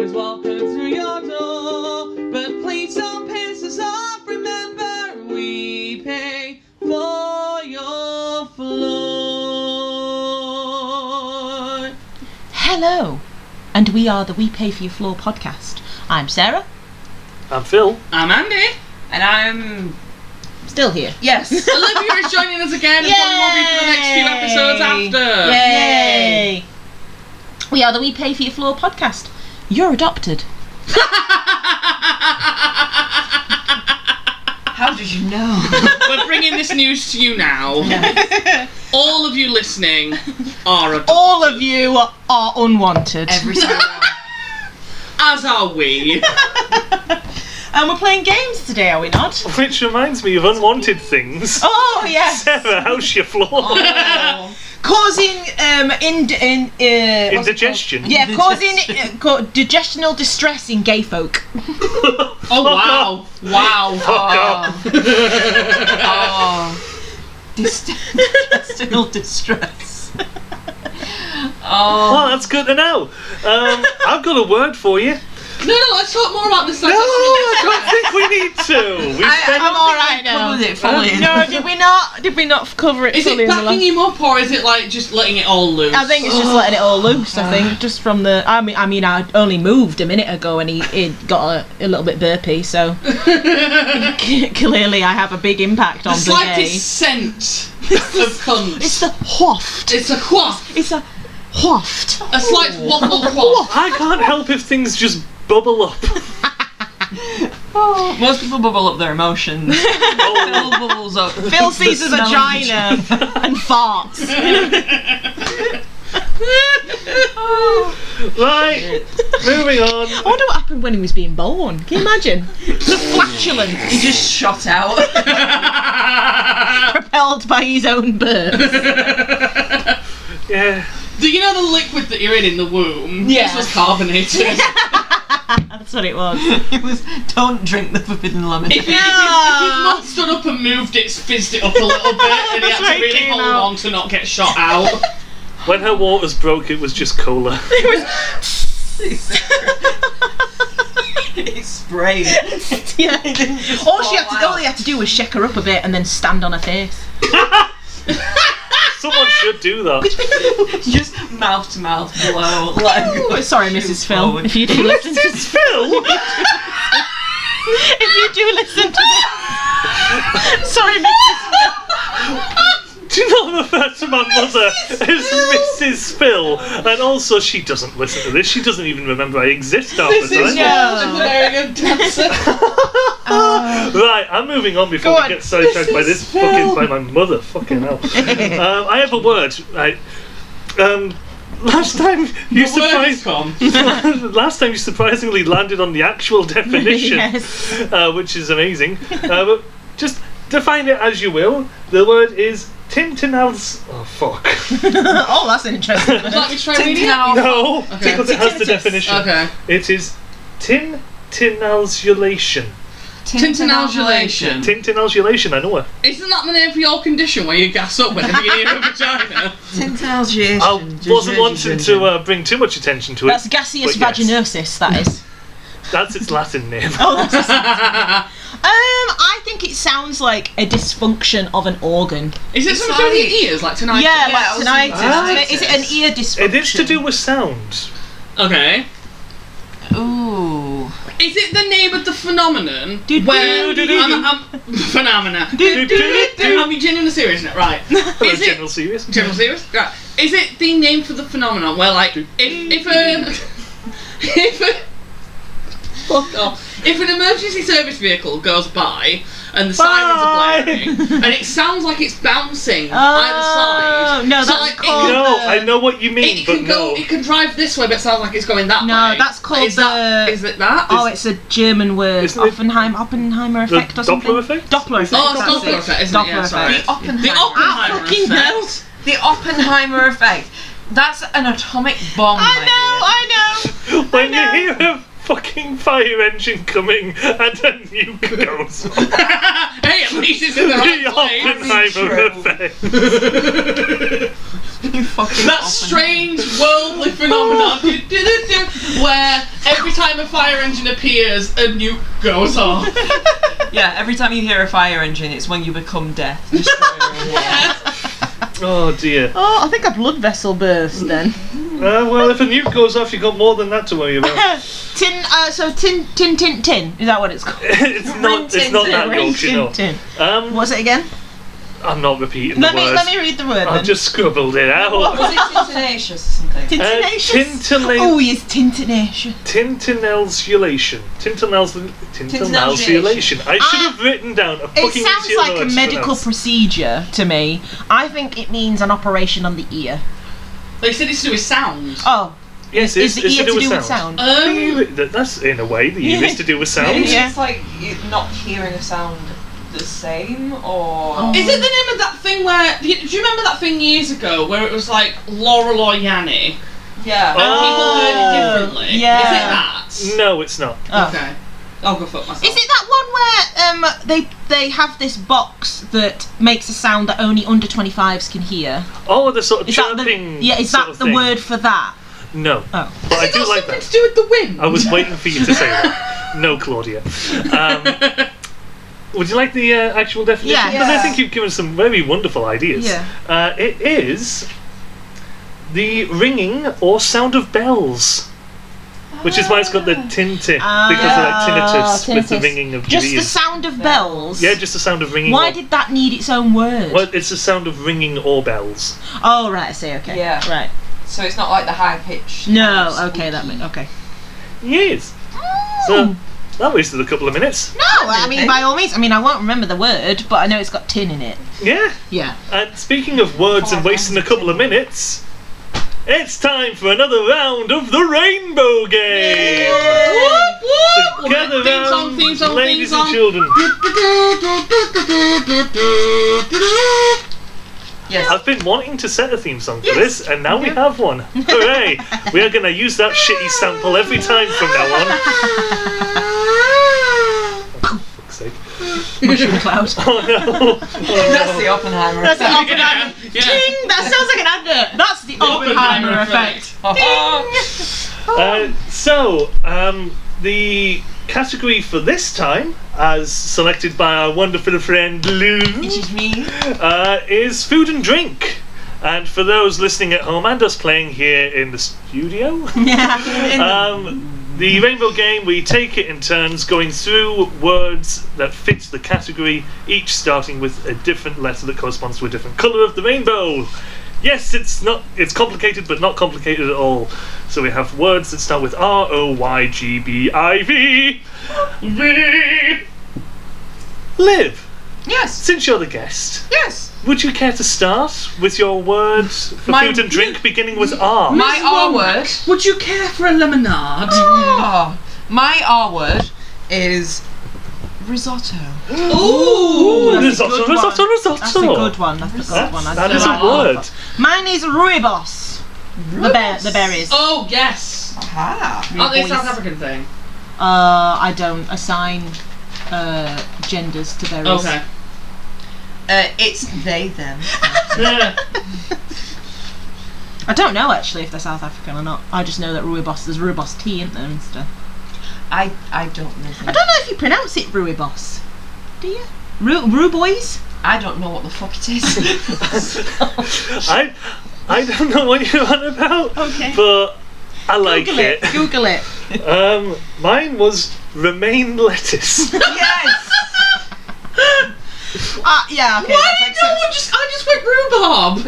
always welcome through your door, but please don't piss us off. Remember, we pay for your floor. Hello, and we are the We Pay For Your Floor podcast. I'm Sarah. I'm Phil. I'm Andy. And I'm Still here. yes. Olivia is joining us again, and probably will be for the next few episodes after. Yay! We are the We Pay For Your Floor podcast. You're adopted. How did you know? We're bringing this news to you now. All of you listening are adopted. All of you are unwanted. Every single one. As are we. And we're playing games today, are we not? Which reminds me of unwanted things. Oh, yes. Sarah, how's your floor? Oh. Causing Indigestion? Yeah, causing digestional distress in gay folk. Oh, wow. Wow. Fuck off. Oh. Digestional distress. Oh. Well, that's good to know. I've got a word for you. No, let's talk more about this. No, I don't think we need to. I'm alright now. Covered it fully. No, did we not cover it Is fully it in the backing last... him up, or is it like just letting it all loose? I think it's just letting it all loose. I think just from the. I mean, I only moved a minute ago, and he got a little bit burpy. So clearly, I have a big impact on the the gay. slightest scent of cunt. It's the waft. It's a quaff. It's a waft. A slight waffle quaff. I can't help if things just bubble up. Most people bubble up their emotions. Phil bubbles up. Phil sees a the smell of vagina and farts. Right, moving on. I wonder what happened when he was being born. Can you imagine? The flatulence He just shot out. propelled by his own birth. Yeah. Do you know the liquid that you're in the womb? Yeah. This was carbonated. That's what it was. It was, don't drink the forbidden lemon. If his mum stood up and moved it, fizzed it up a little bit, and he had to really Came hold out. on to not get shot out. When her waters broke, it was just cola. He sprayed. Yeah. It didn't just All fall he had to do was shake her up a bit and then stand on her face. Someone should do that. Just mouth to mouth blow. Like, Oh, sorry, Mrs. Phil, forward. if you do listen to Mrs. Phil? if you do listen to this. Sorry, Mrs. Do you not refer to my mother as Mrs. Phil? And also, she doesn't listen to this. She doesn't even remember I exist half the time. She's a very good dancer. Right, I'm moving on before Go we on. get sidetracked by this by my mother. Fucking hell. I have a word. Right. Last time you last time you surprisingly landed on the actual definition, Yes. which is amazing. But just define it as you will. The word is Tintinals. Oh fuck. Oh, that's an interesting one. Let me try reading it. No, Okay. because it has the definition. Okay. It is tintinalsulation. Tintinalgulation. Tintinalsulation, I know it. Isn't that the name for your condition where you gas up whenever you hear a vagina? Tintinalgulation. I wasn't wanting to bring too much attention to it. That's gaseous but yes. vaginosis, that is. That's its Latin name. Oh, that's just... I think it sounds like a dysfunction of an organ. Is it something to do with your ears, like tinnitus? Yeah, I was like thinking tinnitus. Is it an ear dysfunction? It is to do with sound. Okay. Ooh. Is it the name of the phenomenon where phenomena? I'm being genuinely serious, isn't it? Right. Hello, Is General it Serious. general serious? Right. Is it the name for the phenomenon where, like, if an emergency service vehicle goes by and the sirens are blaring and it sounds like it's bouncing either side. No, So, that's like, called... No, I know what you mean, It but can no. go. It can drive this way, but it sounds like it's going that way. No, that's called Is it that? Oh, it's a German word. Isn't it Oppenheimer effect or the something? Doppler effect? Doppler effect. Oh, it's that's Doppler it. effect, isn't it? Doppler Yeah, sorry. effect. The Oppenheimer. The Oppenheimer fucking effect. hell. The Oppenheimer effect. That's an atomic bomb. I know. When you hear a fucking fire engine coming and a nuke goes off. Hey, at least it's in the right The place. Oppenheimer True. effect. That strange worldly phenomenon where every time a fire engine appears, a nuke goes off. Yeah, every time you hear a fire engine, it's when you become death. Oh dear. Oh, I think a blood vessel burst then. Well, if a nuke goes off, you've got more than that to worry about. Tin. Is that what it's called? It's not that Yorkshire, no. Tin. What's it again? I'm not repeating the words. Let me read the word. I've just scribbled it out. Was it tintenacious or something? Tintenacious? Oh, yes, tintenacious. Tintinelsulation. Tintinelsulation. I should have written down a fucking It sounds easier like word a to medical pronounce. procedure to me. I think it means an operation on the ear. They said it's to do with sound. Oh. Yes, is the it's ear to do with sound. That's in a way, the ear is to do with sound. Maybe Yeah. it's like you not hearing a sound the same, or... Is it the name of that thing where... Do you remember that thing years ago where it was like Laurel or Yanni? Yeah. And people heard it differently? Yeah. Is it that? No, it's not. Oh. Okay. I'll go fuck myself. Is it that one where they have this box that makes a sound that only under 25s can hear? Oh, the sort of Is that chirping is sort that of the thing. word for that? No. Oh. But I Has it do got like something that. to do with the wind? I was waiting for you to say that. No, Claudia. Would you like the actual definition? Yeah. Because I think you've given some very wonderful ideas. Yeah. It is the ringing or sound of bells. Which is why it's got the tintin, because of that tinnitus with the ringing of Just your the ears. sound of bells? Yeah, just the sound of ringing. Why did that need its own word? Well, it's the sound of ringing or bells. Oh, right, I see, okay. Yeah. Right. So it's not like the high pitch. No, okay, that makes... Okay. Yes. So, that wasted a couple of minutes. No, I mean, by all means. I mean, I won't remember the word, but I know it's got tin in it. Yeah. Yeah. And speaking of words and wasting a couple of minutes, it's time for another round of the Rainbow Game! Whoop, whoop. So gather round, Theme song, ladies theme and song. children. Yes. I've been wanting to set a theme song for this, and now we have one. Hooray! We are going to use that shitty sample every time from now on. Oh, for fuck's sake. Mushroom cloud. Oh no! That's the Oppenheimer That's the effect. Oppenheimer. Yeah. Ding! That sounds like an advert. That's the Oppenheimer effect. The category for this time, as selected by our wonderful friend Lou, Which is me. is food and drink. And for those listening at home and us playing here in the studio, the Rainbow Game, we take it in turns going through words that fit the category, each starting with a different letter that corresponds to a different colour of the rainbow. Yes, it's complicated, but not complicated at all. So we have words that start with ROYGBIV. V. Liv, Yes. since you're the guest, Yes. would you care to start with your word for My- food and drink beginning with R? My R word. Would you care for a lemonade? Oh, my R word is risotto. Ooh! Risotto. That's a good one. That's a good one. That is a word. Mine is rooibos. The berries. Oh, yes. Aha. Aren't they a boys. South African thing? I don't assign genders to berries. Okay. It's they them. Yeah. I don't know actually if they're South African or not. I just know that there's rooibos tea in there and stuff. I don't know. I don't know if you pronounce it rooibos. Do you? Rooboys? I don't know what the fuck it is. I don't know what you're on about, Okay. but I like Google it. Google it. Mine was romaine lettuce. Yes. Yeah. Okay. Why that's did no one I just went rhubarb.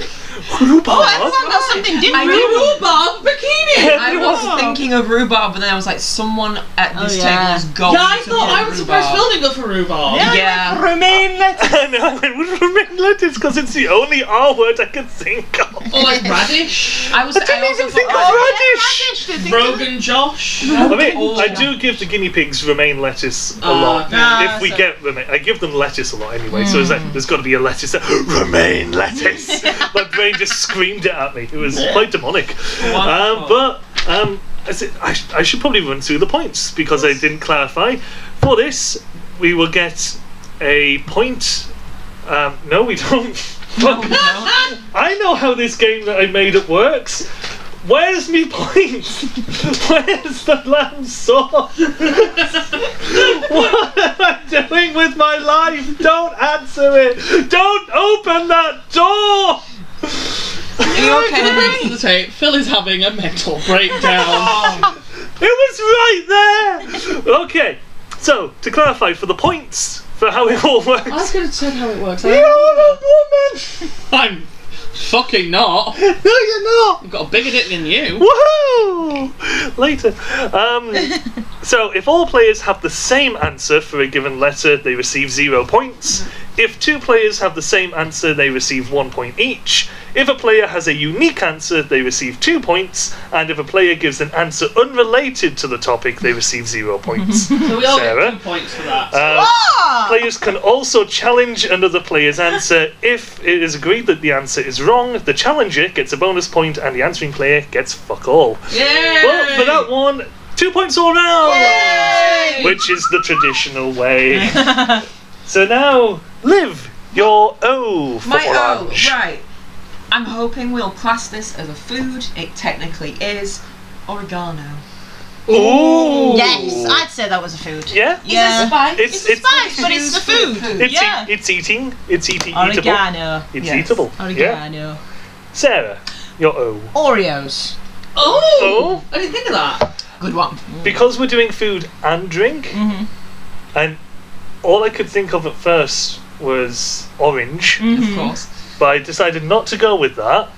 Oh, everyone got something different. Rhubarb bikini. I was thinking of rhubarb, but then I was like, someone at this table is going Yeah, I to thought put I was surprised rhubarb. Phil didn't go for rhubarb. Yeah. Romaine lettuce. I know, I went with romaine lettuce because it's the only R word I could think of. Or like radish. I didn't even also think thought, of radish. Rogan Josh. I mean, I do give the guinea pigs romaine lettuce a lot. If we get romaine, I give them lettuce a lot anyway. So it's like, there's got to be a lettuce. Romaine lettuce. My brain just screamed it at me. It was quite demonic. I should probably run through the points because I didn't clarify. For this, we will get a point. No, we don't. Fuck. I know how this game that I made up works. Where's me points? Where's the lamb sauce? What am I doing with my life? Don't answer it. Don't open that door. Are you okay? To the tape, Phil is having a mental breakdown. It was right there. Okay, so to clarify, for the points for how it all works. I was going to say how it works. You're a woman. I'm fucking not. No, you're not. I've got a bigger dick than you. Woohoo! Later. So if all players have the same answer for a given letter, they receive 0 points. If 2 players have the same answer, they receive 1 point each. If a player has a unique answer, they receive 2 points. And if a player gives an answer unrelated to the topic, they receive 0 points. So we all Sarah? get 2 points for that. Players can also challenge another player's answer. If it is agreed that the answer is wrong, the challenger gets a bonus point and the answering player gets fuck all. Yay! Well, for that one, 2 points all round! Yay! Which is the traditional way. So now, Liv, your O for My O, orange. right. I'm hoping we'll class this as a food. It technically is oregano. Ooh! Yes, I'd say that was a food. Yeah? Yeah. Is it spice? It's It's a spice, but it's a food. It's, Yeah. it's eating. It's eatable. Oregano. It's Yes. eatable. Yeah. Oregano. Sarah, your O. Oreos. Oh! I didn't think of that. Good one. Because we're doing food and drink, Mm-hmm. and all I could think of at first was orange, Of course. but I decided not to go with that.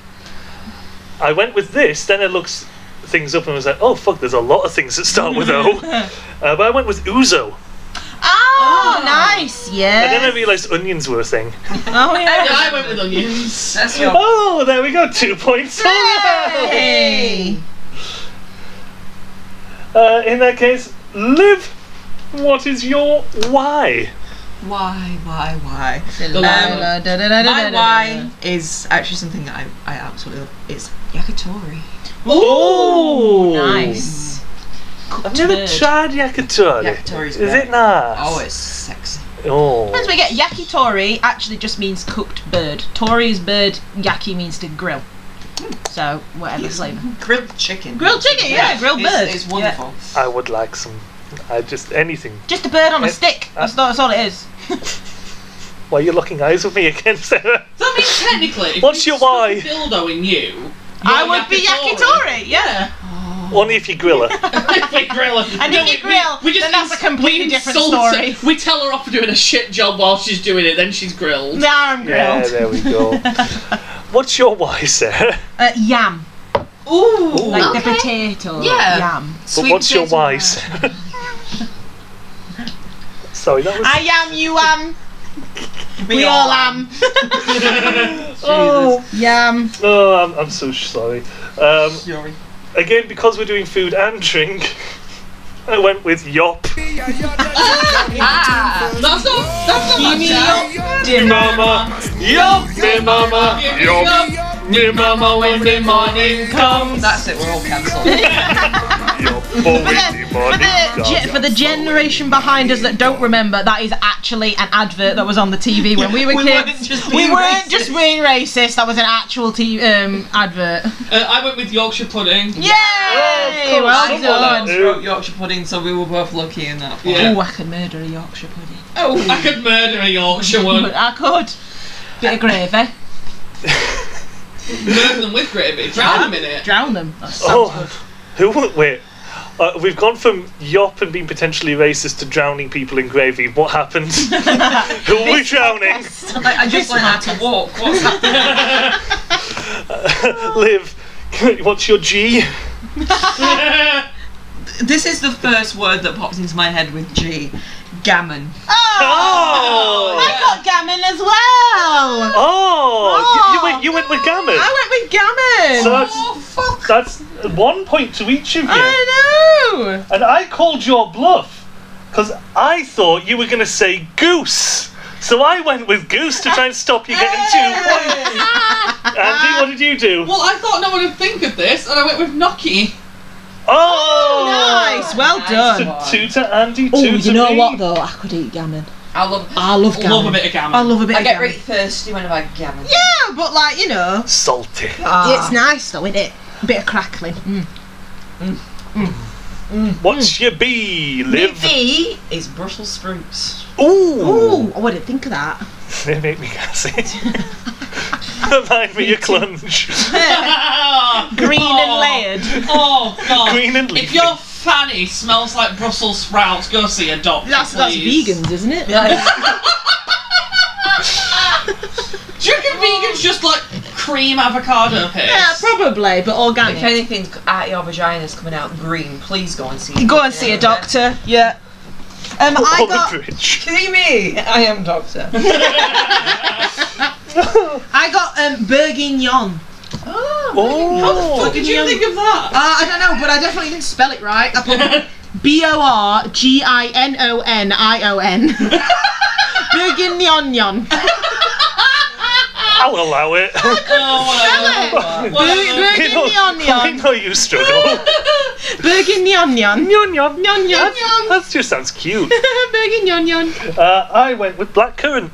I went with this, then I looked things up and was like, oh fuck, there's a lot of things that start with O. But I went with ouzo. Oh, nice. Yeah. And then I realised onions were a thing. Oh, Yeah, yeah. I went with onions. That's your. Oh, there we go, 2 points. Hey. In that case, Liv, what is your Y? Why? The llama. My why is actually something that I absolutely love. It's yakitori. Oh, Nice. I've never bird. tried yakitori. Yakitori's Is great. it nice? Oh, it's sexy. Oh. As we get yakitori actually just means cooked bird. Tori is bird, yaki means to grill. So whatever flavour. Grilled chicken. Grilled chicken, yeah, grilled bird. It's wonderful. I would like some. Just anything. Just a bird on a stick. That's all it is. Why are you locking eyes with me again, Sarah? So that means technically, if What's you your stuck Y? a dildo in you, I you're would be yakitori, yeah. Only if you grill her. If we grill her. And if you grill, then that's a completely different insult story. her. We tell her off for doing a shit job while she's doing it, then she's grilled. Now I'm Yeah, grilled. there we go. What's your Y, Sarah? Yam. Ooh. Like the potato. Yeah. Yam. But what's your Y, Sarah? Sorry, that was. I am, you am. We all am. Oh, Yam. oh, I'm so sorry. Sorry. Again, because we're doing food and drink, I went with yop. That's not Give me bad. your Me mama, yop, me mama, yop, me mama when the morning comes. That's it. We're all cancelled. Yop, oh, when the morning comes. For the generation behind us that don't remember, that is actually an advert that was on the TV when we were We kids. weren't just We being weren't racist. just being racist. That was an actual advert. I went with Yorkshire pudding. Yay! course, Well someone done. else. Wrote Yorkshire pudding, so we were both lucky in that one. Yeah. Oh, I could murder a Yorkshire pudding. Oh, I could murder a Yorkshire one. I could. Bit of gravy. Murder them with gravy. Drown them in it. Drown them. That sounds Oh, good. who? Wait. We've gone from yop and being potentially racist to drowning people in gravy. What happened? Who are we drowning? I just learned how to walk. What's happening? Liv, what's your G? This is the first word that pops into my head with G. Gammon. Oh! I got gammon as well. Oh! Oh, You went with gammon. I went with gammon. So Oh, fuck. that's 1 point to each of you. I know. And I called your bluff because I thought you were going to say goose. So I went with goose to try and stop you getting 2 points. Andy, what did you do? Well, I thought no one would think of this, and I went with gnocchi. Oh! Nice. Well Nice. done. So 2 to Andy, 2 Oh, to you know me. what though? I could eat gammon. I love gammon. Love a bit of gammon. I love a bit I of get gammon. really thirsty when I have gammon. Yeah, but like, you know, Salty. it's nice though, isn't it? A bit of crackling. What's your B, Liv? B is Brussels sprouts. Ooh. Oh, I didn't think of that. They make me gassy. Remind me of clunge. Green and layered. Oh god. Green and leafy. If your fanny smells like Brussels sprouts, go see a doctor. That's please. vegans, isn't it? Yeah. Do you reckon vegans just like cream avocado paste? Yeah, probably, but If organic. anything out of your vagina's coming out green, please go and see. Go and see a doctor. Yeah. I On got the bridge. See me, I am doctor. I got bourguignon. Oh, How the fuck did you think of that? I don't know, but I definitely didn't spell it right. I put BORGINONION. Bourguignon. I'll allow it. Oh, whatever. I Bourguignon. know you struggle. Bourguignon. Nyon, nyon. Nyon. That just sounds cute. Bourguignon. I went with blackcurrant.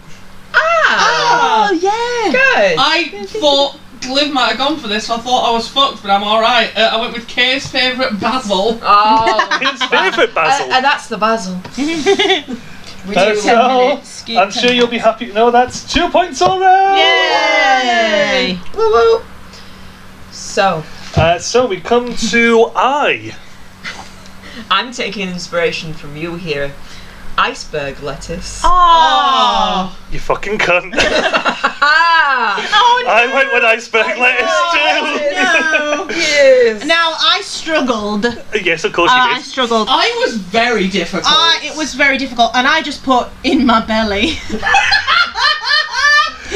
Oh, yeah. good. I thought Liv might have gone for this, so I thought I was fucked, but I'm alright. I went with Kay's favourite basil. Oh, His favourite basil. and that's the basil. We do. 10 So, minutes. Skip I'm 10 sure you'll be happy to know that's 2 points already. Yay! Woo woo. So, So we come to I. I'm taking inspiration from you here. Iceberg lettuce. Oh. You fucking cunt. Ah! Oh no. I went with iceberg lettuce No. Yes. Now I struggled. too. Yes, of course you I did. struggled. I was very difficult. It was very difficult, and I just put in my belly.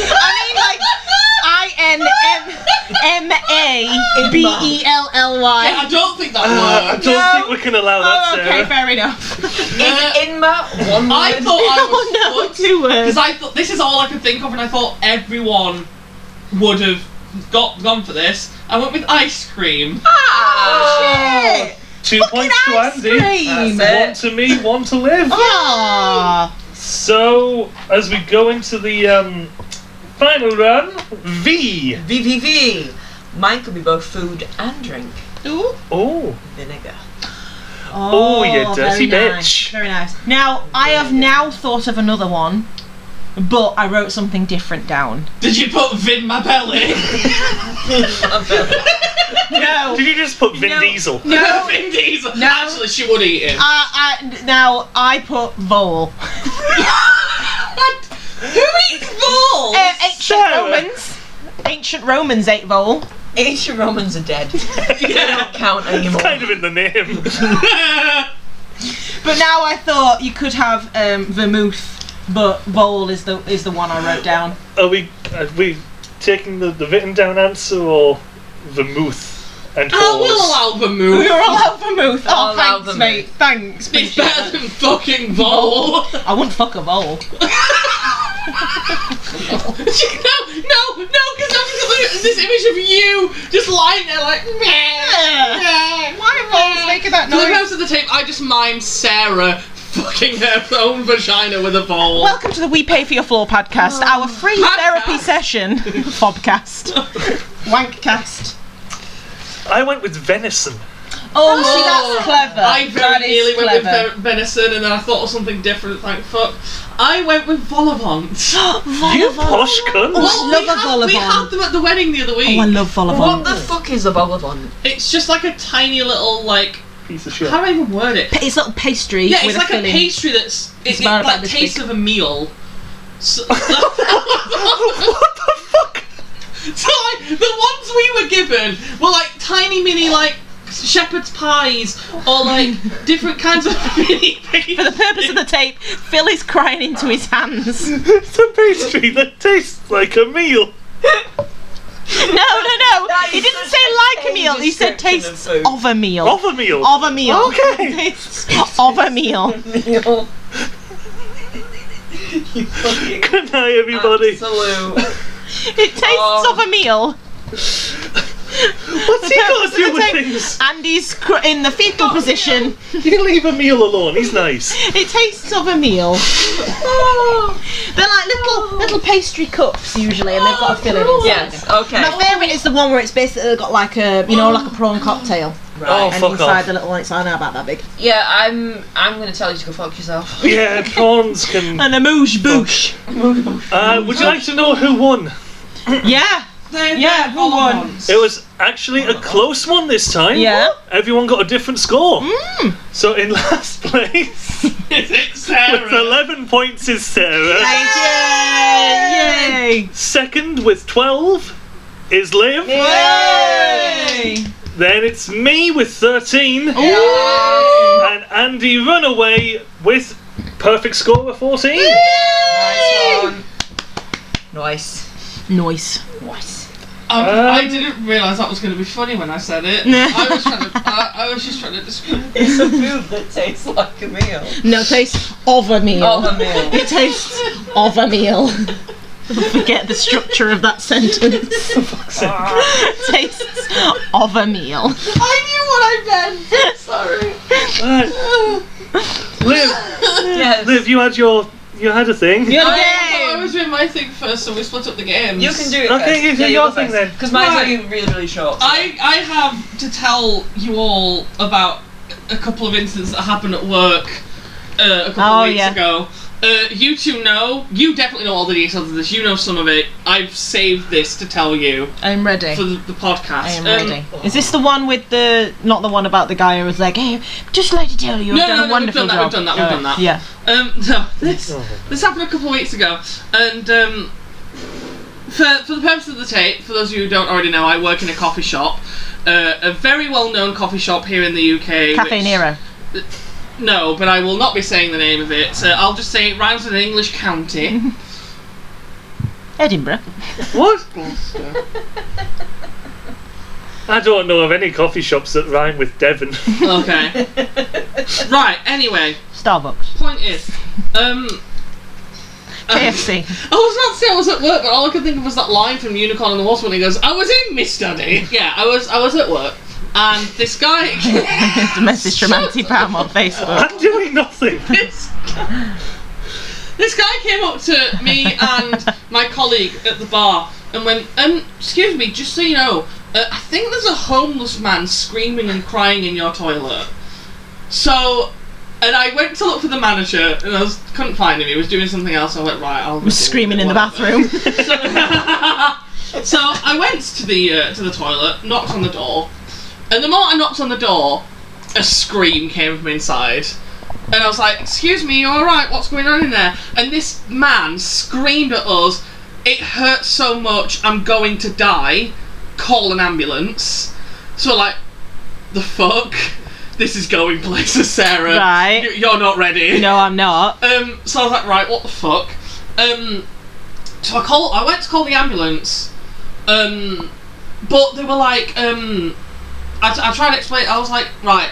I mean, like INMABELLY. Yeah, I don't think that I worked. don't think we can allow that, Oh, okay, Sarah. fair enough. Is Inma one word? I thought I was No, fucked. 2 words. Because I thought this is all I could think of, and I thought everyone would have gone for this. I went with ice cream. Oh, shit! 2 Fucking points to ice Andy. cream. That's One to me, one to Liv. Aww. So, as we go into the final run, V. VVV. Mine could be both food and drink. Ooh. Oh, Vinegar. Oh, you dirty very bitch. Nice, very nice. Now, I have now thought of another one, but I wrote something different down. Did you put Vin my belly? No. did you just put Vin No. Diesel? No. Vin Diesel. No. Actually, she would eat him. Now, I put vole. Who eats balls? Sarah. Ancient Romans ate vole. Ancient Romans are dead. They don't count anymore. Kind of in the name. But now I thought you could have vermouth, but vole is the one I wrote down. Are we taking the written down answer or vermouth and I will horse? allow vermouth. We're all out vermouth. I'll Oh, allow thanks, vermouth. mate. Thanks. It's better than fucking vole. I wouldn't fuck a vole. No, because I'm just looking at this image of you just lying there like, meh. Why are voles making that For the noise? rest of the tape, I just mime Sarah fucking her own vagina with a vole. Welcome to the We Pay For Your Floor podcast, our free Podcast. therapy session. Fobcast. Wankcast. I went with venison. Oh, see, that's clever. I very That is nearly went clever. with venison, and then I thought of something different. Thank fuck. I went with vol au vent. You posh cunt. Oh, I love a vol au We vent. had them at the wedding the other week. Oh, I love vol au What vent. the fuck is a vol au vent? It's just like a tiny little like. Piece of shit. How do I even word it? It's little pastry Yeah, with it's like a filling. pastry that's It's it about like this taste big. of a meal. So, What the fuck? So like the ones we were given were like tiny mini like shepherd's pies or like different kinds of mini pastries. For the purpose of the tape, Phil is crying into his hands. It's a pastry that tastes like a meal. No. That He is didn't such say like a a meal. He said description tastes of food. of a meal. Of a meal. Of a meal. Okay. Tastes of a meal. You fucking Good night, everybody. absolute. It tastes of a meal. What's he got to do with things? Andy's in the fetal position. You leave a meal alone. He's nice. It tastes of a meal. They're like little pastry cups usually, and they've got a filling inside. Yes, them. okay. My favourite is the one where it's basically got like a like a prawn cocktail. Oh, And fuck inside off. the little one, it's only about that big. Yeah, I'm going to tell you to go fuck yourself. Yeah, prawns can... And a moosh boosh. Would you like to know who won? Yeah. Yeah, who won? It was actually a close one this time. Yeah. Everyone got a different score. So in last place, Is it Sarah? with 11 points is Sarah. Yay! Second with 12 is Liv. Yay! Then it's me with 13. Ooh. And Andy Runaway with perfect score of 14. Nice one. Nice. Nice. I didn't realise that was going to be funny when I said it. I was just trying to describe it. It's a food that tastes like a meal. No, it tastes of a meal. Of a meal. It tastes of a meal. Forget the structure of that sentence. Tastes of a meal. I knew what I meant. Sorry. Liv, Yes. Liv, you had a thing. You're the I game. was doing my thing first, so we split up the games. You can do it. Okay, you do your thing then. Because mine's Right. only really, really short. So. I have to tell you all about a couple of incidents that happened at work a couple of weeks ago. You two know, you definitely know all the details of this, you know some of it. I've saved this to tell you I'm ready. for the podcast. I am ready. Is this the one with not the one about the guy who was like, hey, just like to tell you, I've done a wonderful job. We've done that. Yeah. No, this happened a couple of weeks ago, and for the purpose of the tape, for those of you who don't already know, I work in a coffee shop, a very well-known coffee shop here in the UK. Cafe Nero. No, but I will not be saying the name of it. I'll just say it rhymes with an English county. Edinburgh. What? I don't know of any coffee shops that rhyme with Devon. Okay. Right, anyway, Starbucks. point is, KFC. I was about to say I was at work, but all I could think of was that line from Unicorn and the Wasp when he goes, I was in my study. Yeah, I was at work. And this guy... It's a message from Auntie Pam on Facebook. I'm doing nothing. This guy came up to me and my colleague at the bar and went, excuse me, just so you know, I think there's a homeless man screaming and crying in your toilet. So... And I went to look for the manager, and I couldn't find him. He was doing something else. I went, right, I'll... Was screaming in the bathroom. So I went to the toilet, knocked on the door, and the moment I knocked on the door, a scream came from inside. And I was like, excuse me, you alright? What's going on in there? And this man screamed at us, it hurts so much, I'm going to die. Call an ambulance. So like, the fuck? This is going places, Sarah. Right. You're not ready. No, I'm not. So I was like, right, what the fuck? So I went to call the ambulance, but they were like, I tried to explain, I was like, right,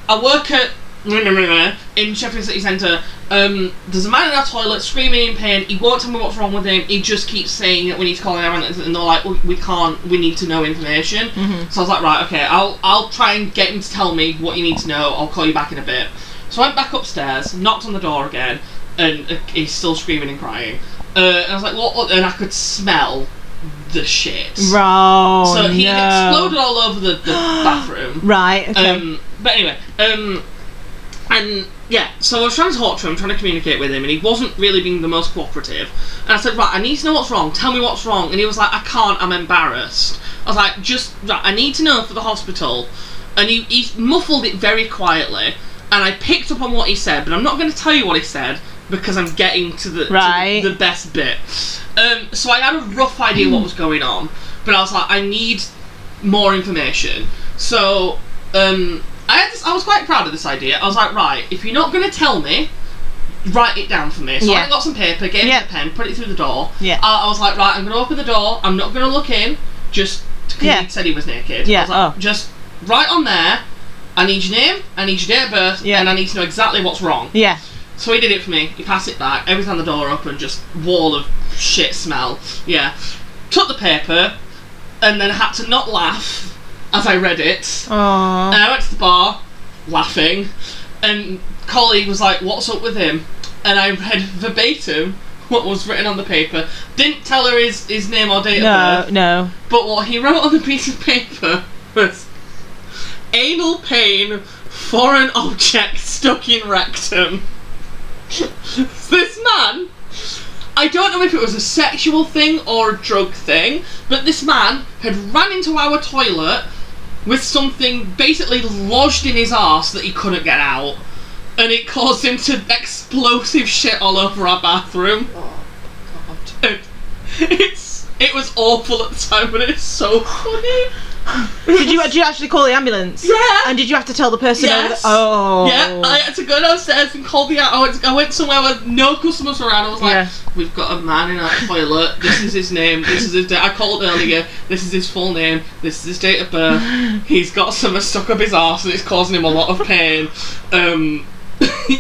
I work at in Sheffield City Centre, there's a man in our toilet screaming in pain, he won't tell me what's wrong with him, he just keeps saying that we need to call an ambulance, and they're like, we can't, we need to know information. So I was like, right, okay, I'll try and get him to tell me what you need to know, I'll call you back in a bit. So I went back upstairs, knocked on the door again, and he's still screaming and crying. And I was like, what? And I could smell the shit. Bro, So he no. exploded all over the bathroom. Right, okay. But anyway, and yeah, so I was trying to talk to him, trying to communicate with him, and he wasn't really being the most cooperative. And I said, right, I need to know what's wrong, tell me what's wrong. And he was like, I can't, I'm embarrassed. I was like, right, I need to know for the hospital. And he muffled it very quietly, and I picked up on what he said, but I'm not going to tell you what he said, because I'm getting to the best bit. So I had a rough idea what was going on, but I was like, I need more information. So I was quite proud of this idea. I was like, right, if you're not going to tell me, write it down for me. So I got some paper, gave him a pen, put it through the door. I was like, right, I'm going to open the door, I'm not going to look in, just because he said he was naked. I was like, just write on there, I need your name, I need your date of birth, and I need to know exactly what's wrong. So he did it for me, he passed it back, every time the door opened, just wall of shit smell. Took the paper, and then had to not laugh as I read it. Aww. And I went to the bar, laughing, and colleague was like, "What's up with him?" And I read verbatim what was written on the paper. Didn't tell her his name or date of birth. No. But what he wrote on the piece of paper was anal pain, foreign object stuck in rectum. This man, I don't know if it was a sexual thing or a drug thing, but this man had ran into our toilet with something basically lodged in his arse that he couldn't get out, and it caused him to explosive shit all over our bathroom. Oh, God. It was awful at the time, but it's so funny. Did you actually call the ambulance? Yeah. And did you have to tell the person? Yes. Oh. Yeah, I had to go downstairs and call the. I went somewhere with no customers around. I was like, "We've got a man in our toilet. This is his name. This is his date. I called earlier. This is his full name. This is his date of birth. He's got something stuck up his arse and it's causing him a lot of pain."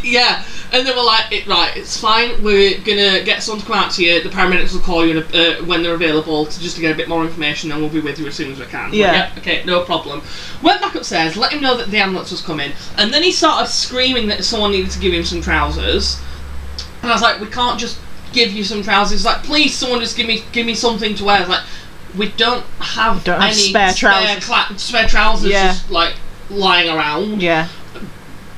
Yeah, and they were like, "Right, it's fine. We're gonna get someone to come out to you. The paramedics will call you when they're available to get a bit more information, and we'll be with you as soon as we can." Yeah. Like, yep, okay, no problem. Went back upstairs, let him know that the ambulance was coming, and then he started screaming that someone needed to give him some trousers. And I was like, "We can't just give you some trousers." He's like, "Please, someone just give me something to wear." I was like, "We don't have any spare trousers. spare trousers Yeah. just like lying around." Yeah.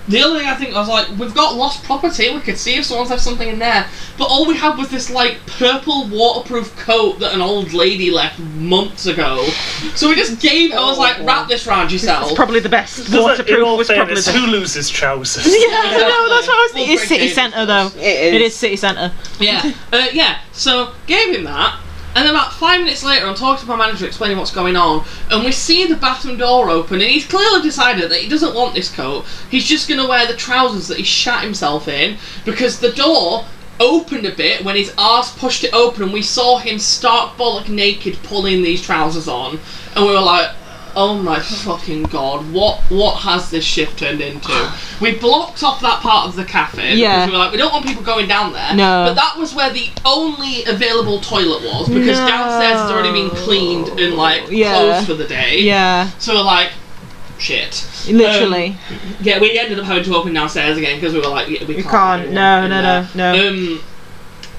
The other thing I was like, we've got lost property, we could see if someone's left something in there. But all we had was this, like, purple waterproof coat that an old lady left months ago. So we just gave it, I was like, wrap this round yourself. It's probably the best. In Waterproof all was probably fairness, the who loses trousers? Yeah, no, that's what I was thinking. It's city centre, though. It is. City centre. Yeah, yeah, so gave him that. And then about 5 minutes later, I'm talking to my manager explaining what's going on, and we see the bathroom door open, and he's clearly decided that he doesn't want this coat. He's just going to wear the trousers that he shat himself in, because the door opened a bit when his arse pushed it open, and we saw him stark bollock naked pulling these trousers on, and we were like, oh my fucking god, what has this shift turned into? We blocked off that part of the cafe because we were like, we don't want people going down there. No. But that was where the only available toilet was, because downstairs has already been cleaned and like closed for the day. Yeah. So we're like, shit. Literally. Yeah, we ended up having to open downstairs again because we were like, yeah, we can't. No.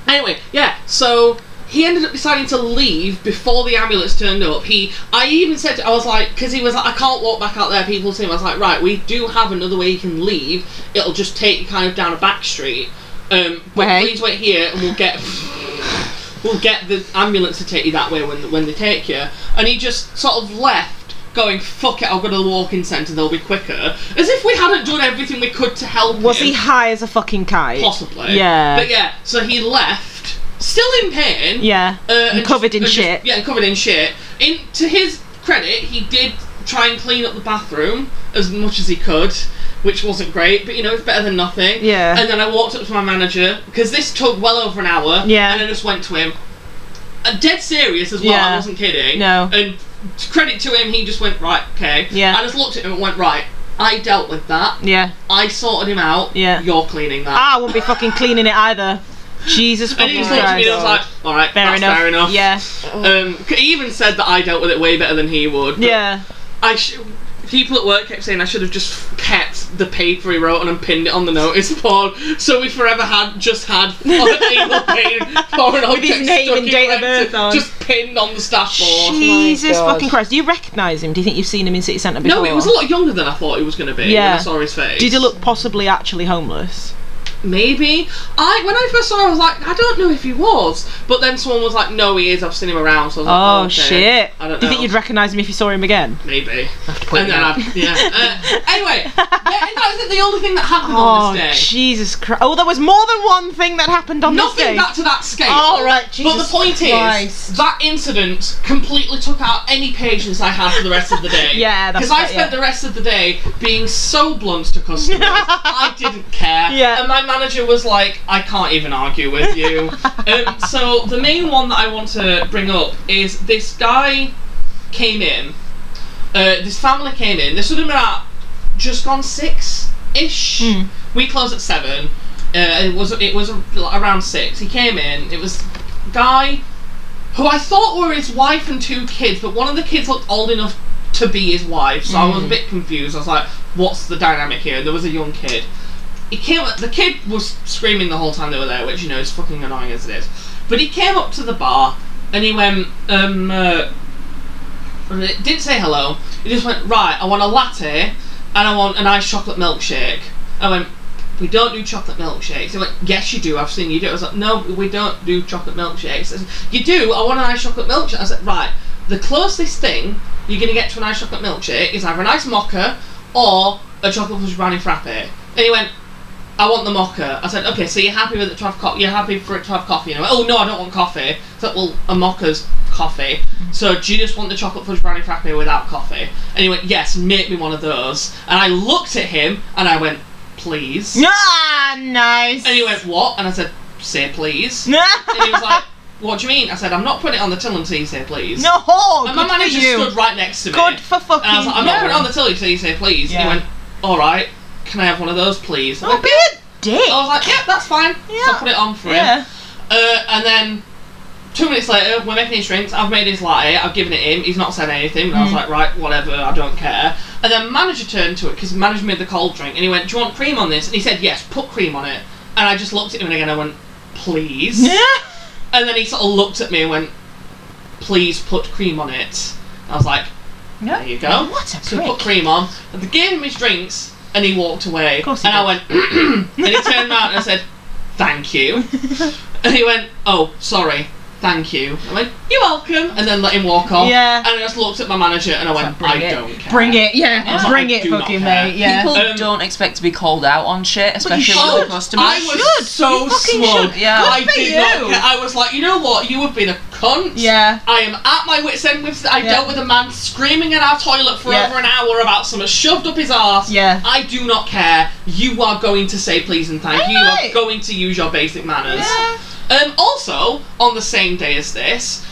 Anyway, yeah, so he ended up deciding to leave before the ambulance turned up. I even said, I was like, because he was like, I can't walk back out there, people see him. I was like, right, we do have another way you can leave. It'll just take you kind of down a back street. But please wait here and we'll get the ambulance to take you that way when they take you. And he just sort of left, going, fuck it, I'll go to the walk-in centre, they'll be quicker. As if we hadn't done everything we could to help him. Was he high as a fucking kite? Possibly. Yeah. But yeah, so he left. Still in pain. Yeah. And covered in shit. And covered in shit. To his credit, he did try and clean up the bathroom as much as he could, which wasn't great, but it's better than nothing. Yeah. And then I walked up to my manager, because this took well over an hour. Yeah. And I just went to him. Dead serious as well, I wasn't kidding. No. And credit to him, he just went, right, okay. Yeah. I just looked at him and went, right, I dealt with that. Yeah. I sorted him out. Yeah. You're cleaning that. I won't be fucking cleaning it either. Jesus fucking And he Christ. just looked at me and I was like, alright, Fair enough. Yeah. He even said that I dealt with it way better than he would. Yeah. People at work kept saying I should have just kept the paper he wrote and pinned it on the notice board, so we forever had anal pain for an object his name stuck and date of birth on. just pinned on the staff board. Jesus fucking Christ. Do you recognise him? Do you think you've seen him in City Centre before? No, he was a lot younger than I thought he was going to be when I saw his face. Did he look possibly actually homeless? Maybe. When I first saw him, I was like, I don't know if he was. But then someone was like, no, he is. I've seen him around. So I was like, oh, okay. Shit. I don't know. Do you think you'd recognise him if you saw him again? Maybe. I have to point Anyway, that isn't the only thing that happened on this day. Jesus Christ. Oh, there was more than one thing that happened on this day. Nothing to that scale. Oh, right, Jesus But the point Christ. is, that incident completely took out any patience I had for the rest of the day. Yeah, that's because I spent the rest of the day being so blunt to customers. I didn't care. Yeah. And my manager was like, I can't even argue with you. So the main one that I want to bring up is this guy came in. This family came in. This would have been at just gone 6-ish. We closed at 7. It was around 6. He came in. It was guy, who I thought were his wife and 2 kids, but one of the kids looked old enough to be his wife, so I was a bit confused. I was like, what's the dynamic here? And there was a young kid. The kid was screaming the whole time they were there, which, you know, is fucking annoying as it is. But he came up to the bar, and he went, didn't say hello, he just went, right, I want a latte, and I want an iced chocolate milkshake. I went, we don't do chocolate milkshakes. He went, yes you do, I've seen you do it. I was like, no, we don't do chocolate milkshakes. I said, you do? I want an iced chocolate milkshake. I said, right, the closest thing you're going to get to an iced chocolate milkshake is either an iced mocha or a chocolate fudge brownie frappe. And he went, I want the mocha. I said, okay, so you're happy with it to have you're happy for it to have coffee? And he went, oh no, I don't want coffee. I said, well, a mocha's coffee. So do you just want the chocolate fudge brownie frappe without coffee? And he went, yes, make me one of those. And I looked at him and I went, please. Ah, nice. And he went, what? And I said, say please. And he was like, what do you mean? I said, I'm not putting it on the till until you say please. No, and my manager stood right next to me. Good for fucking And I was like, I'm not putting it on the till until you say please. Yeah. And he went, alright, can I have one of those please? Oh, be a dick. I was like, yeah, that's fine. Yeah. So I put it on for him. And then 2 minutes later, we're making his drinks. I've made his latte. I've given it him. He's not said anything. And I was like, right, whatever. I don't care. And then manager turned to it because manager made the cold drink, and he went, "Do you want cream on this?" And he said, "Yes, put cream on it." And I just looked at him again. I went, "Please." And then he sort of looked at me and went, "Please put cream on it." I was like, "There you go." What a So he put cream on, and they gave him his drinks, and he walked away. Of course he and I went, and he turned around and I said, "Thank you." And he went, "Oh, sorry. Thank you." I went, "You're welcome," and then let him walk off. Yeah. And I just looked at my manager and I went, Bring I it. don't care. Bring it, yeah. I was like, Bring I it, do not fucking care. mate, yeah. People don't expect to be called out on shit, especially should. with customers. I was so You fucking smug. should. Yeah. I Good for did not you. care. I was like, you know what? You have been a cunt. Yeah. I am at my wit's end with. I Yeah. dealt with a man screaming in our toilet for Yeah. over an hour about something shoved up his arse. Yeah. I do not care. You are going to say please and thank you. You Right. are going to use your basic manners. Yeah. Also, on the same day as this,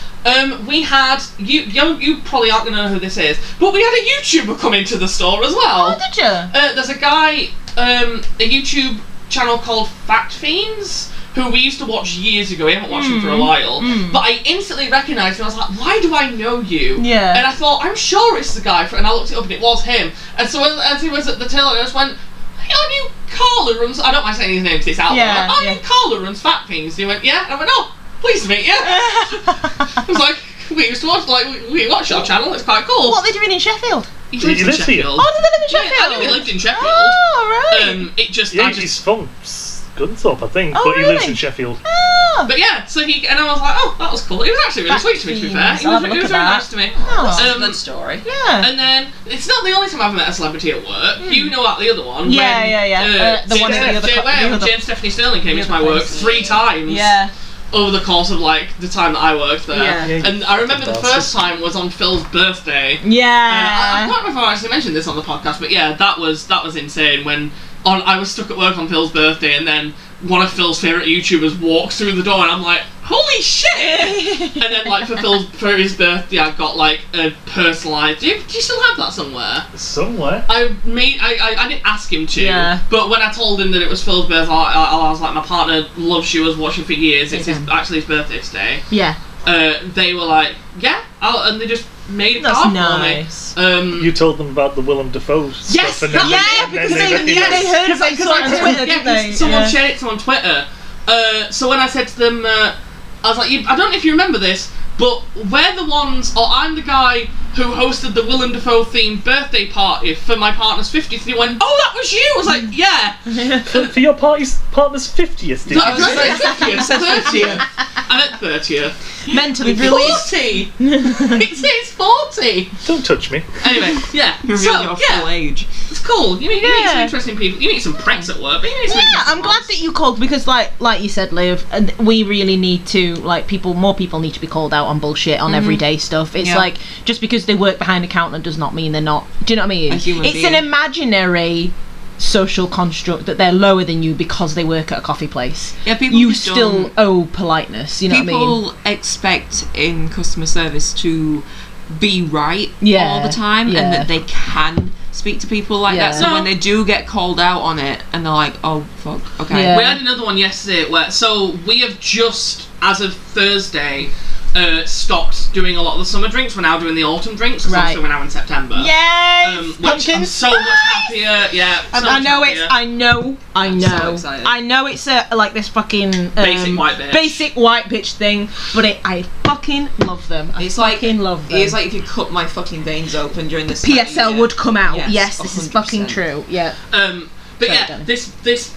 we had you probably aren't gonna know who this is, but we had a YouTuber come into the store as well. Oh, did you? There's a guy, a YouTube channel called Fact Fiends, who we used to watch years ago. We haven't watched him for a while, but I instantly recognised him. I was like, why do I know you? Yeah. And I thought, I'm sure it's the guy, and I looked it up and it was him. And so as he was at the till, I just went, aren't you Carla runs, I don't mind saying his name because it's out there. Yeah, Aren't yeah. you Carla runs Fat Fiends? And he went, yeah. And I went, oh, pleased to meet you. I was like, we used to watch, we watch your channel, it's quite cool. What are they doing in Sheffield? He lives in lives here? Sheffield. Oh, do they live in Sheffield? Yeah, I knew he lived in Sheffield. Oh, right. It just, Yeah, I he's just, from Scunthorpe, I think, Oh, but he lives really? in Sheffield. Oh. but yeah, so and I was like, oh, that was cool. He was actually really Fact sweet to me, to be fair. Fiends, He I'll was, have a he look was at very that. nice to me. Oh. That's a good story. Yeah. And then, it's not the only time I've met a celebrity at work. You know about the other one. Yeah, when, yeah. The one at the other James the other Stephanie Sterling came the into my other work place. 3 times. Yeah. Over the course of the time that I worked there. Yeah. Yeah, And I remember the bastard. first time was on Phil's birthday. I Yeah. can't remember if I actually mentioned this on the podcast, but yeah, that was insane when I was stuck at work on Phil's birthday and then one of Phil's favourite YouTubers walks through the door and I'm like, holy shit! And then for his birthday I got a personalised, do you still have that somewhere? Somewhere. I didn't ask him to, Yeah. but when I told him that it was Phil's birthday, I was like, my partner loves you, has watched him for years, it's actually his birthday today. Yeah. They were like, yeah, and they just made a That's card nice. for me. You told them about the Willem Dafoe stuff. Yes, and then Yeah, and then because they recognised- heard about it on Twitter, didn't they? Someone Yeah. shared it on Twitter. So when I said to them, I was like, I don't know if you remember this, but we're the ones, or I'm the guy who hosted the Willem Dafoe themed birthday party for my partner's 50th. And he went, oh, that was you! I was like, yeah. For your partner's 50th, did No, you? did I say 50th? I said 30th. I meant 30th. Mentally It's released. 40! It's 40! Don't touch me. Anyway, yeah. Reveal So, your yeah. full age. It's cool. You meet some Yeah. interesting people. You meet some pricks at work, but you meet some Yeah, interesting I'm glad ones. that you called because, like you said, Liv, and we really need to more people need to be called out on bullshit on everyday stuff. It's Yeah. just because they work behind a counter does not mean they're not. Do you know what I mean? A human It's an being. imaginary social construct that they're lower than you because they work at a coffee place. Yeah, people You just still don't- owe politeness. You know what I mean? People expect in customer service to be right Yeah, all the time yeah. and that they can speak to people like Yeah. that. So No. when they do get called out on it and they're like, oh, fuck, okay. Yeah. We had another one yesterday we have just, as of Thursday, stopped doing a lot of the summer drinks. We're now doing the autumn drinks, because obviously we're now in September. Yay! Which I'm so much happier. Yeah, I know it's. I know. so excited. I know it's like this fucking basic white bitch. Basic white bitch thing, but I fucking love them. I fucking love them. It's like if you cut my fucking veins open during this. PSL would come out. Yes, 100%. this is fucking true. Yeah. But yeah, this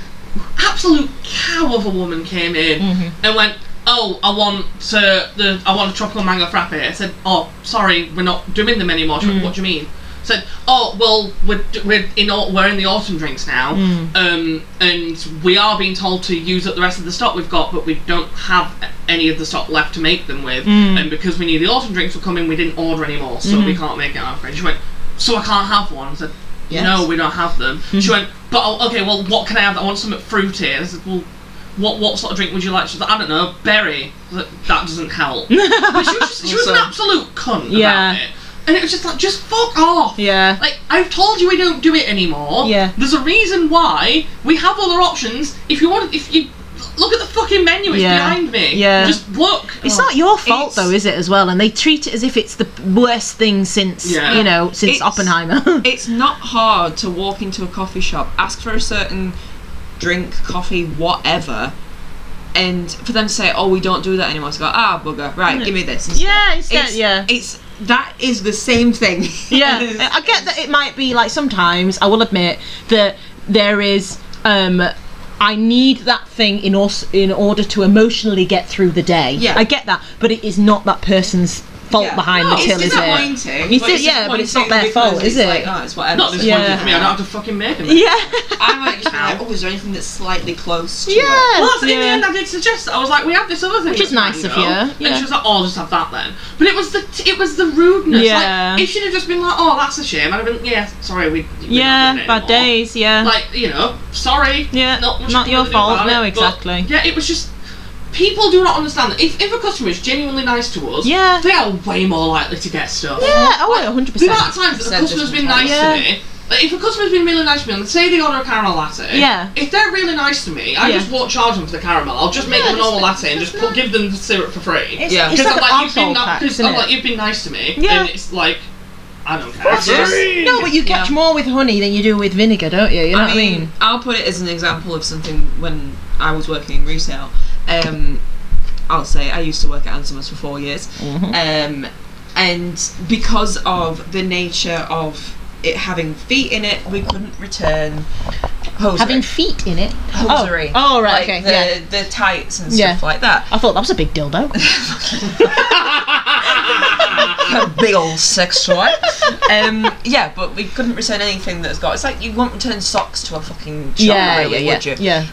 absolute cow of a woman came in and went, "Oh, I want a tropical mango frappe." I said, "Oh, sorry, we're not doing them anymore." She went, "What do you mean?" I said, "Oh, well, we're in the autumn drinks now, and we are being told to use up the rest of the stock we've got, but we don't have any of the stock left to make them with, and because we knew the autumn drinks were coming, we didn't order anymore, so we can't make it our friend." She went, "So I can't have one?" I said, "No, we don't have them." She went, "But okay, well, what can I have? I want something fruity." I said, "Well, what sort of drink would you like?" She was like, "I don't know, berry." I was like, "That doesn't help." But she was an absolute cunt about it. And it was just like, just fuck off. Yeah. Like, I've told you we don't do it anymore. Yeah. There's a reason why. We have other options. If you look at the fucking menu, it's behind me. Yeah. Just look. It's not your fault though, is it, as well? And they treat it as if it's the worst thing since, since Oppenheimer. It's not hard to walk into a coffee shop, ask for a certain drink, coffee, whatever, and for them to say, "Oh, we don't do that anymore." To go, "Ah, bugger, right, give me this." Instead. That is the same thing. Yeah, I get that it might be like sometimes, I will admit, that there is, I need that thing in order to emotionally get through the day. Yeah. I get that, but it is not that person's fault behind the till, is it? But it's not their fault, is it? Like, oh, it's whatever. Not disappointing for me, I don't have to fucking make them. Yeah. I might just be like, "Oh, is there anything that's slightly close to it?" Well, in the end, I did suggest that. I was like, "We have this other thing," which is nice of you. And she was like, "Oh, I'll just have that then." But it was the rudeness. Yeah. Like, if she'd have just been like, "Oh, that's a shame," I'd have been, "Yeah, sorry, we're not doing it bad anymore." days. Yeah. Like, sorry. Yeah. Not Your fault. No, it, exactly. But, yeah, it was just. People do not understand that if a customer is genuinely nice to us, they are way more likely to get stuff. Yeah, 100%. The amount of times that the customer's been nice to me, like if a customer's been really nice to me, and say they order a caramel latte, if they're really nice to me, I just won't charge them for the caramel. I'll just make them a normal latte and just give them the syrup for free. It's like you've been nice to me, and it's like, I don't care. No, but you catch more with honey than you do with vinegar, don't you? You know what I mean? I'll put it as an example of something when I was working in resale. I'll say I used to work at Ansomers for 4 years, and because of the nature of it having feet in it, we couldn't return hosiery. Having feet in it? Hosiery. Oh right, okay. The tights and stuff like that. I thought that was a big dildo. A big old sex toy. But we couldn't return anything that's got. It's like you won't return socks to a fucking shop, would you? Yeah.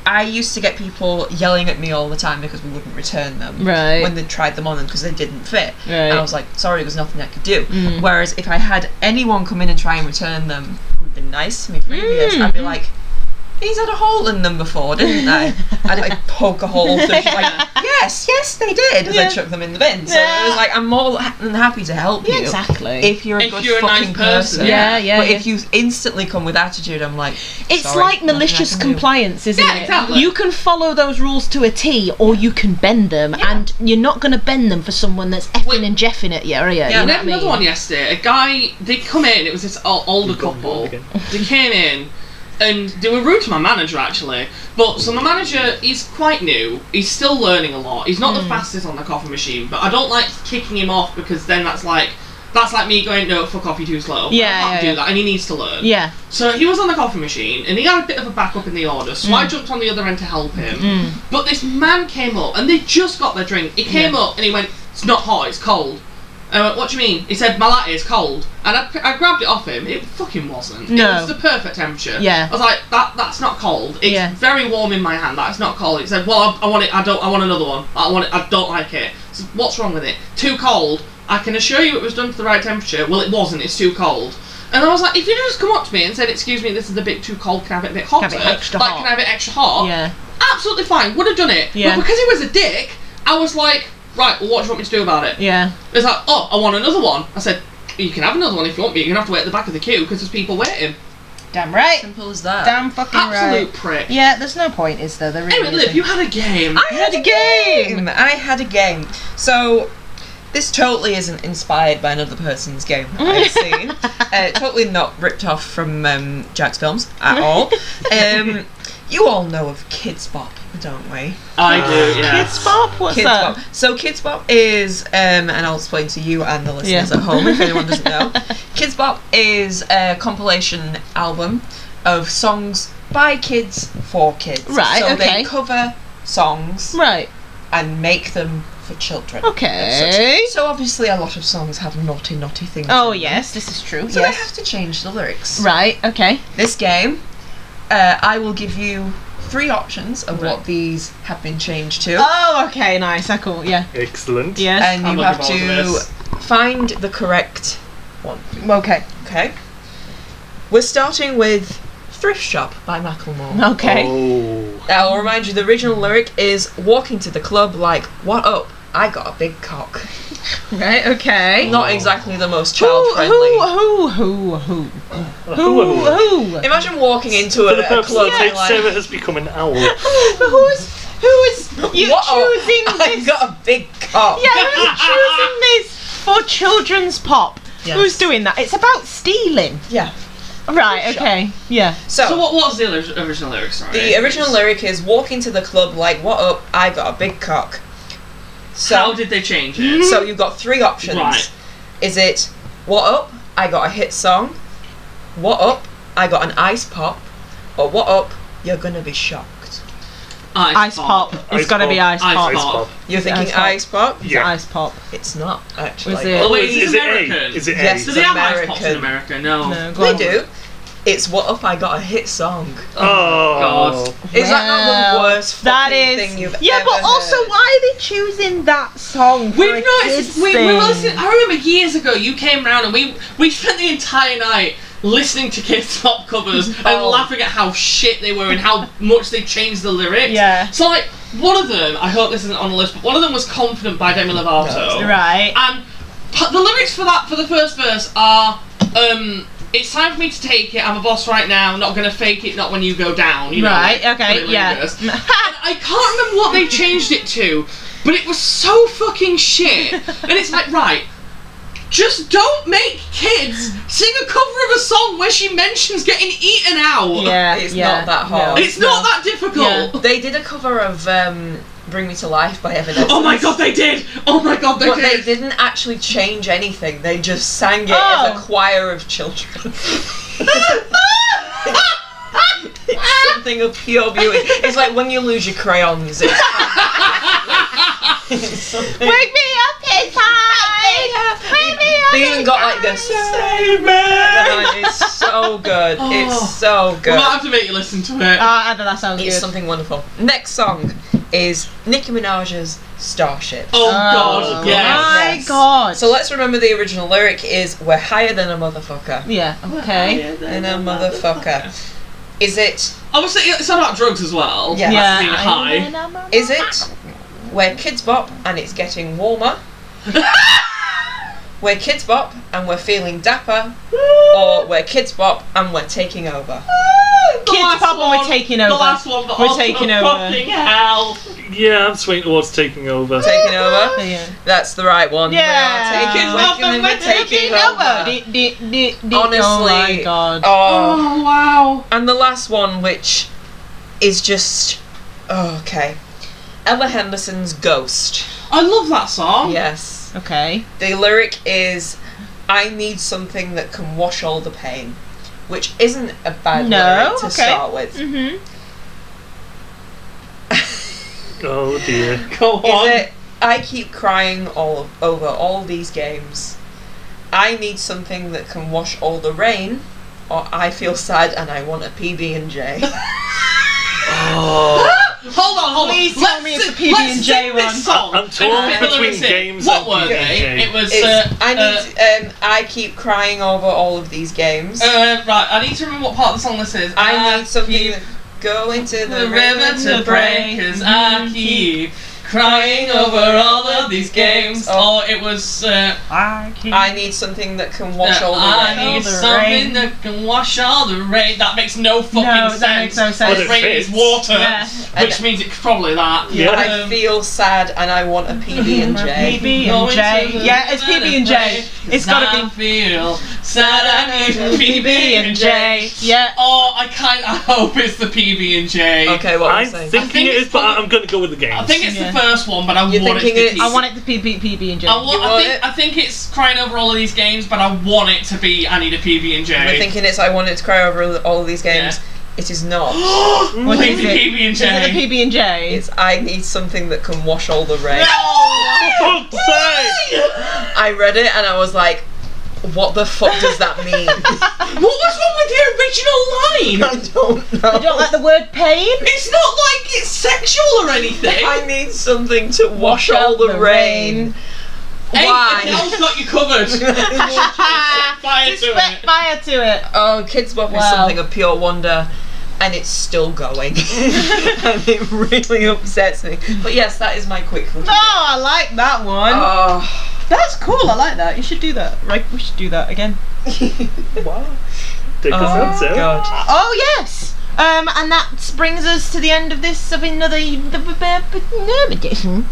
I used to get people yelling at me all the time because we wouldn't return them when they tried them on them because they didn't fit. And I was like, sorry, there's nothing I could do. Whereas if I had anyone come in and try and return them who'd been nice to me previous, I'd be like, "These had a hole in them before, didn't they?" I'd like poke a hole through. She's like, yes, they did. And then chuck them in the bin. So it was like, I'm more than happy to help you. Exactly. If you're a good fucking nice person. But if you instantly come with attitude, I'm like, it's like malicious compliance, isn't it? Exactly. You can follow those rules to a T, or you can bend them, and you're not going to bend them for someone that's effing and jeffing at you, are you? Yeah, we had another one yesterday. A guy, they come in, it was this older couple. They came in, and they were rude to my manager actually. But so my manager is quite new. He's still learning a lot. He's not the fastest on the coffee machine, but I don't like kicking him off because then that's like me going, "No, fuck off, you're too slow." I can't do that, and he needs to learn. Yeah. So he was on the coffee machine, and he had a bit of a backup in the order, so I jumped on the other end to help him. But this man came up, and they just got their drink. He came up, and he went, "It's not hot, it's cold." I went, "What do you mean?" He said, "My latte is cold." And I grabbed it off him. It fucking wasn't. No. It was the perfect temperature. Yeah. I was like, that's not cold. It's very warm in my hand. That's not cold. He said, "Well, I want it. I want another one. I want it. I don't like it." I said, "What's wrong with it?" "Too cold." "I can assure you it was done to the right temperature." "Well, it wasn't. It's too cold." And I was like, if you'd just come up to me and said, "Excuse me, this is a bit too cold. Can I have it a bit hotter? Can I have it extra hot? Can I have it extra hot?" Yeah. Absolutely fine. Would have done it. Yeah. But because he was a dick, I was like, "Right, well, what do you want me to do about it?" Yeah. It's like, "Oh, I want another one." I said, "You can have another one if you want, but you're going to have to wait at the back of the queue because there's people waiting." Damn right. Simple as that. Damn fucking Absolute right. prick. Yeah, there's no point, is there? There really Anyway, Liv, isn't. you had a game. I had a game. So, this totally isn't inspired by another person's game that I've seen. Totally not ripped off from Jack's films at all. You all know of Kids Bop, don't we? I do, yeah. Kids Bop? What's Kids that? Bop. So Kids Bop is, and I'll explain to you and the listeners at home if anyone doesn't know. Kids Bop is a compilation album of songs by kids for kids. Right, so okay. they cover songs Right. and make them for children. Okay. So obviously a lot of songs have naughty things. Oh, in them. yes, this is true. So they yes. have to change the lyrics. Right, okay. This game, I will give you 3 options of what these have been changed to. Oh, okay, nice. Cool, yeah. Excellent. Yes. And I'm you have looking forward to to this. find the correct one. Okay. Okay. We're starting with Thrift Shop by Macklemore. Okay. Oh. I'll remind you, the original lyric is walking to the club like, what up? I got a big cock. Right, okay. Not exactly the most child friendly. Who? Imagine walking into For the a purpose club of and it, like, Sarah has become an owl. Who's you what up? choosing I this? got a big cock. Yeah, who's choosing this for children's pop? Yes. Who's doing that? It's about stealing. Yeah. Right, okay. Yeah. So what was the original lyric, sorry? The original lyric is walking to the club like, what up? I got a big cock. So, How did they change it? so you've got 3 options. Right. Is it, what up? I got a hit song. What up? I got an ice pop. Or what up? You're gonna be shocked. Ice pop. It's Ice gotta be pop. ice pop. Ice pop. You're thinking Ice pop. ice pop? It's Yeah. ice pop. It's not, actually. Was it? Oh, wait, is he's it American. A? Is it Yes. A? Do they have ice pops in American. America? No. No, go They on. do. It's what up? I got a hit song. Oh. God. Is that not the Well, worst that fucking is, thing you've yeah, ever but also, heard? why are they choosing that song for We've a noticed. kids We thing? were listening. I remember years ago you came round and we spent the entire night listening to Kids Bop covers and Oh. laughing at how shit they were and how much they changed the lyrics. Yeah. So like one of them, I hope this isn't on the list, but one of them was "Confident" by Demi Lovato. Right. And the lyrics for the first verse are it's time for me to take it, I'm a boss right now, not gonna fake it, not when you go down. You know, Right, like, okay, put it yeah. like this. And I can't remember what they changed it to, but it was so fucking shit. And it's like, right, just don't make kids sing a cover of a song where she mentions getting eaten out. Yeah, It's yeah, not that hard. no. It's not that difficult. Yeah. They did a cover of Bring Me to Life by Evanescence. Oh my god, they did! Oh my god, they But they did! didn't actually change anything. They just sang it Oh. as a choir of children. It's something of pure beauty. It's like when you lose your crayons. It's something. Wake me up, it's time! Wake me up! They even got like this. Save me! It's so good. Oh. It's so We good. might have to make you listen to it. I don't know, that sounds It's good. something wonderful. Next song is Nicki Minaj's Starship. Oh god, yes. My Yes. god. So let's remember the original lyric is "We're higher than a motherfucker." Yeah, okay. Than a motherfucker. Is it? Obviously, it's about drugs as well. Yeah. Yeah. Being high. Is it? We're Kids Bop and it's getting warmer. We're Kids Bop and we're feeling dapper. Or we're Kids Bop and we're taking over. Kids Bop and we're taking over. The last one, but We're also taking over. fucking hell. Yeah, I'm swinging towards taking over. Taking over. Yeah. That's the right one. Yeah. We are taking over. Honestly. Oh my Honestly. god. Oh. Oh wow. And the last one, which is just okay. Ella Henderson's Ghost. I love that song. Yes. Okay. The lyric is, "I need something that can wash all the pain," which isn't a bad lyric to start with. Mm-hmm. Oh dear. Go on. Is it, "I keep crying over all these games. I need something that can wash all the rain," or "I feel sad and I want a PB&J." Oh. Hold on. Please tell me it's a PB&J let's sing one. this song. I'm torn and fit the between lyrics in. games What and were they? PB&J. It was. It's, I keep crying over all of these games. Right, I need to remember what part of the song this is. I need something that go into the river to break, 'cause I keep crying over all of these games. Or it was I need something that can wash all the rain. I need something that can wash all the rain. That makes no fucking sense. That makes no sense. Because rain is water, which means it's probably that. Yeah. I feel sad and I want a PB and J. PB and J. Yeah, it's PB and J. It's gotta be. Feel sad. I need PB and J. Yeah. Oh, I hope it's the PB and J. Okay, what I'm are you saying? thinking it is, but I'm going to go with the games. I think it's the first one, but I want it to be. I want it to be PB and J. I think it's crying over all of these games, but I want it to be I need a PB and J. We're thinking it's I want it to cry over all of these games. Yeah. It is not. What is it? PB and J. Is it a PB and J? It's I need something that can wash all the rain. For fuck's sake! I read it and I was like, what the fuck does that mean? What was wrong with the original line? I don't know. You don't like the word pain? It's not like it's sexual or anything. I need something to wash all the rain. Hey, Why? Adele's got you covered. Fire Just to set it. fire to it. Oh, Kids Bop is something of pure wonder. And it's still going. And it really upsets me. But yes, that is my quick look. Oh, I like that one. Oh. That's cool. I like that. You should do that. Right, we should do that again. What? Take us out, Sarah. God. Oh yes. And that brings us to the end of this of another edition.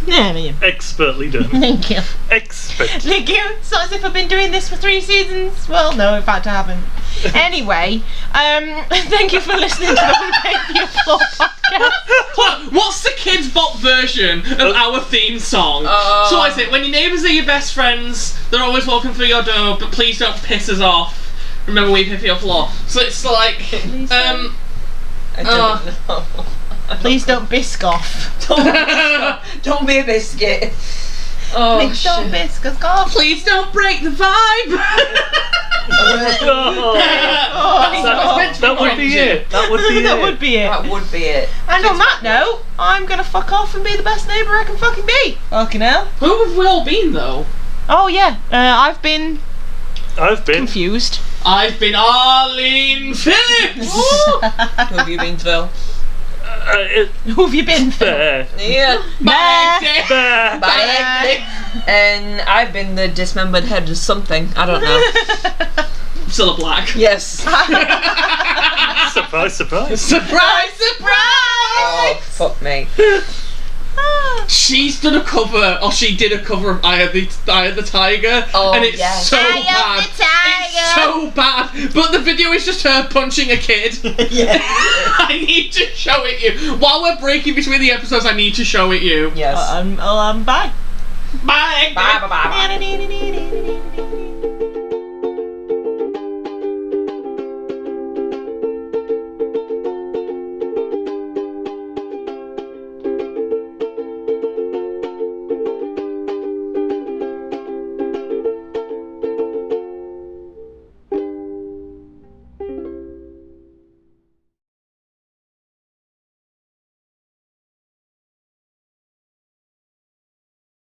Expertly done. Thank you. Expert. Thank you. It's not as if I've been doing this for 3 seasons. Well, no, in fact I haven't. Anyway, thank you for listening to the We Pay For Your Floor podcast. What's the Kids Bop version of our theme song? So what is it? When your neighbours are your best friends, they're always walking through your door, but please don't piss us off. Remember, we pay for your floor. So it's like, I don't know. Please don't bisque off. Don't be a biscuit. Oh, Please don't bisque off. please don't break the vibe. That would be it. That would be That it. would be it. That would be it. And on that note, I'm gonna fuck off and be the best neighbour I can fucking be. Fucking hell. Who have we all been though? Oh yeah, I've been confused. I've been Arlene Phillips. Who have you been, Phil? Who have you been, Phil? Yeah. Bye. Dick. Bye. And I've been the dismembered head of something. I don't know. Cilla Black. Yes. Surprise, surprise. Surprise, surprise! Oh, fuck me. She's done a cover, or she did a cover of Eye of the Tiger, Oh, and it's yes. so Eye of bad. the Tiger. It's so bad. But the video is just her punching a kid. Yeah. I need to show it you. While we're breaking between the episodes, I need to show it you. Yes. Bye. Bye. Bye.